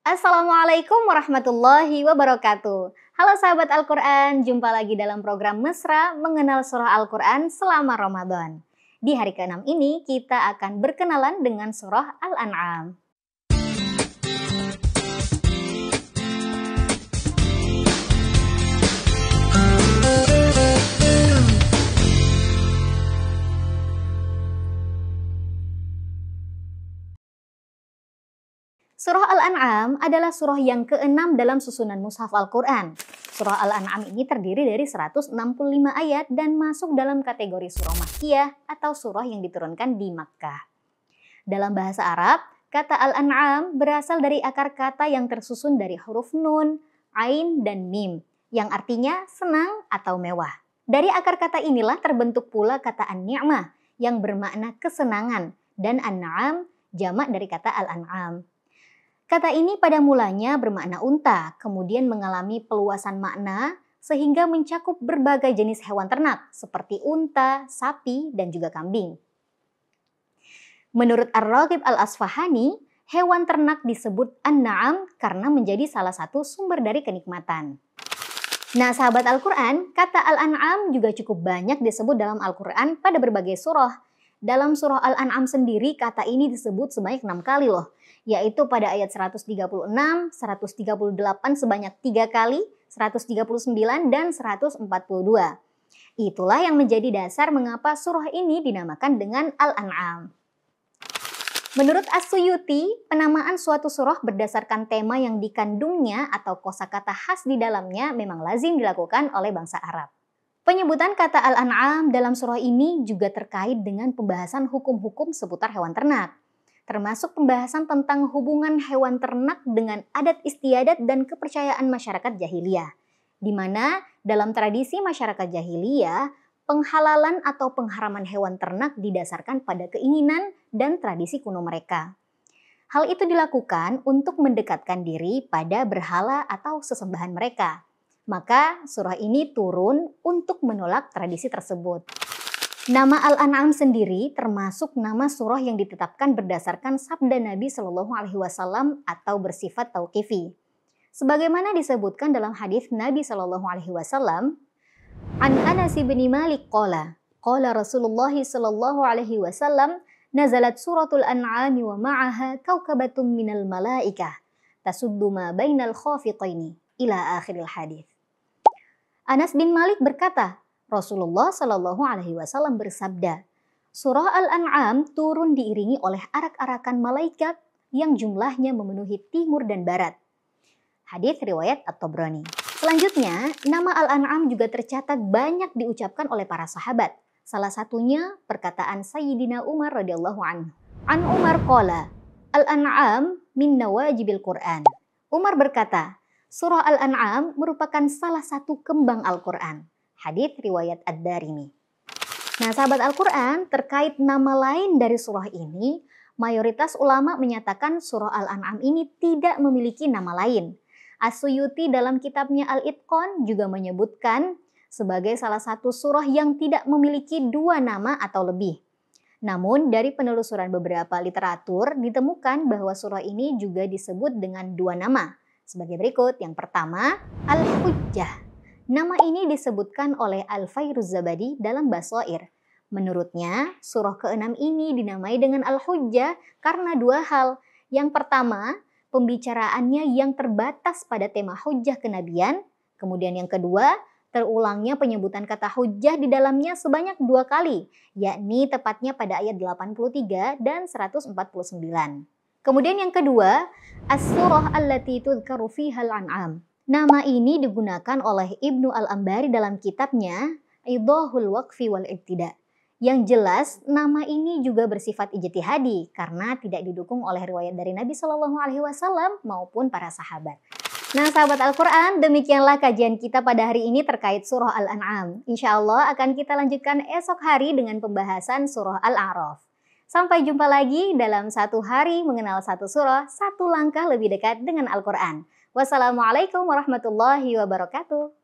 Assalamualaikum warahmatullahi wabarakatuh. Halo sahabat Al-Quran, jumpa lagi dalam program Mesra mengenal surah Al-Quran selama Ramadan. Di hari ke-6 ini kita akan berkenalan dengan surah Al-An'am. Surah Al-An'am adalah surah yang ke-6 dalam susunan mushaf Al-Quran. Surah Al-An'am ini terdiri dari 165 ayat dan masuk dalam kategori surah Makkiyah atau surah yang diturunkan di Makkah. Dalam bahasa Arab, kata Al-An'am berasal dari akar kata yang tersusun dari huruf nun, ain, dan mim, yang artinya senang atau mewah. Dari akar kata inilah terbentuk pula kata an-ni'mah yang bermakna kesenangan dan an-na'am jamak dari kata Al-An'am. Kata ini pada mulanya bermakna unta, kemudian mengalami peluasan makna sehingga mencakup berbagai jenis hewan ternak seperti unta, sapi, dan juga kambing. Menurut Ar-Raghib Al-Asfahani, hewan ternak disebut an-na'am karena menjadi salah satu sumber dari kenikmatan. Nah, sahabat Al-Quran, kata Al-An'am juga cukup banyak disebut dalam Al-Quran pada berbagai surah. Dalam surah Al-An'am sendiri, kata ini disebut sebanyak 6 kali loh, yaitu pada ayat 136, 138 sebanyak 3 kali, 139, dan 142. Itulah yang menjadi dasar mengapa surah ini dinamakan dengan Al-An'am. Menurut As-Suyuti, penamaan suatu surah berdasarkan tema yang dikandungnya atau kosakata khas di dalamnya memang lazim dilakukan oleh bangsa Arab. Penyebutan kata Al-An'am dalam surah ini juga terkait dengan pembahasan hukum-hukum seputar hewan ternak, termasuk pembahasan tentang hubungan hewan ternak dengan adat istiadat dan kepercayaan masyarakat jahiliyah, di mana dalam tradisi masyarakat jahiliyah, penghalalan atau pengharaman hewan ternak didasarkan pada keinginan dan tradisi kuno mereka. Hal itu dilakukan untuk mendekatkan diri pada berhala atau sesembahan mereka. Maka surah ini turun untuk menolak tradisi tersebut. Nama Al-An'am sendiri termasuk nama surah yang ditetapkan berdasarkan sabda Nabi Shallallahu Alaihi Wasallam atau bersifat tauqifi. Sebagaimana disebutkan dalam hadis Nabi Shallallahu Alaihi Wasallam, An Anas bin Malik qala Rasulullah Shallallahu Alaihi Wasallam nazalat suratul An'am wa ma'aha kaukabatum minal malaikah tasuddu ma bainal khafiqaini ila akhiril hadis. Anas bin Malik berkata, Rasulullah Shallallahu Alaihi Wasallam bersabda, surah Al-An'am turun diiringi oleh arak-arakan malaikat yang jumlahnya memenuhi timur dan barat. Hadis riwayat At-Tabrani. Selanjutnya, nama Al-An'am juga tercatat banyak diucapkan oleh para sahabat. Salah satunya perkataan Sayyidina Umar radhiyallahu anhu. An Umar qala, Al-An'am min nawajibil Qur'an. Umar berkata, surah Al-An'am merupakan salah satu kembang Al-Quran. Hadits riwayat Ad-Darimi. Nah, sahabat Al-Quran, terkait nama lain dari surah ini, mayoritas ulama menyatakan surah Al-An'am ini tidak memiliki nama lain. As-Suyuti dalam kitabnya Al-Itqan juga menyebutkan sebagai salah satu surah yang tidak memiliki dua nama atau lebih. Namun, dari penelusuran beberapa literatur ditemukan bahwa surah ini juga disebut dengan dua nama. Sebagai berikut, yang pertama, Al-Hujjah. Nama ini disebutkan oleh Al-Fairuz-Zabadi dalam Basair. Menurutnya, surah ke-6 ini dinamai dengan Al-Hujjah karena dua hal. Yang pertama, pembicaraannya yang terbatas pada tema hujjah kenabian. Kemudian yang kedua, terulangnya penyebutan kata hujjah di dalamnya sebanyak 2 kali, yakni tepatnya pada ayat 83 dan 149. Kemudian yang kedua, As-surah allati tudhkaru fiha al-an'am. Nama ini digunakan oleh Ibnu Al-Ambari dalam kitabnya Idahul Waqfi wal Ibtida. Yang jelas, nama ini juga bersifat ijtihadi karena tidak didukung oleh riwayat dari Nabi Shallallahu Alaihi Wasallam maupun para sahabat. Nah, sahabat Al-Quran, demikianlah kajian kita pada hari ini terkait surah Al-An'am. Insya Allah akan kita lanjutkan esok hari dengan pembahasan surah Al-A'raf. Sampai jumpa lagi dalam satu hari mengenal satu surah, satu langkah lebih dekat dengan Al-Quran. Wassalamualaikum warahmatullahi wabarakatuh.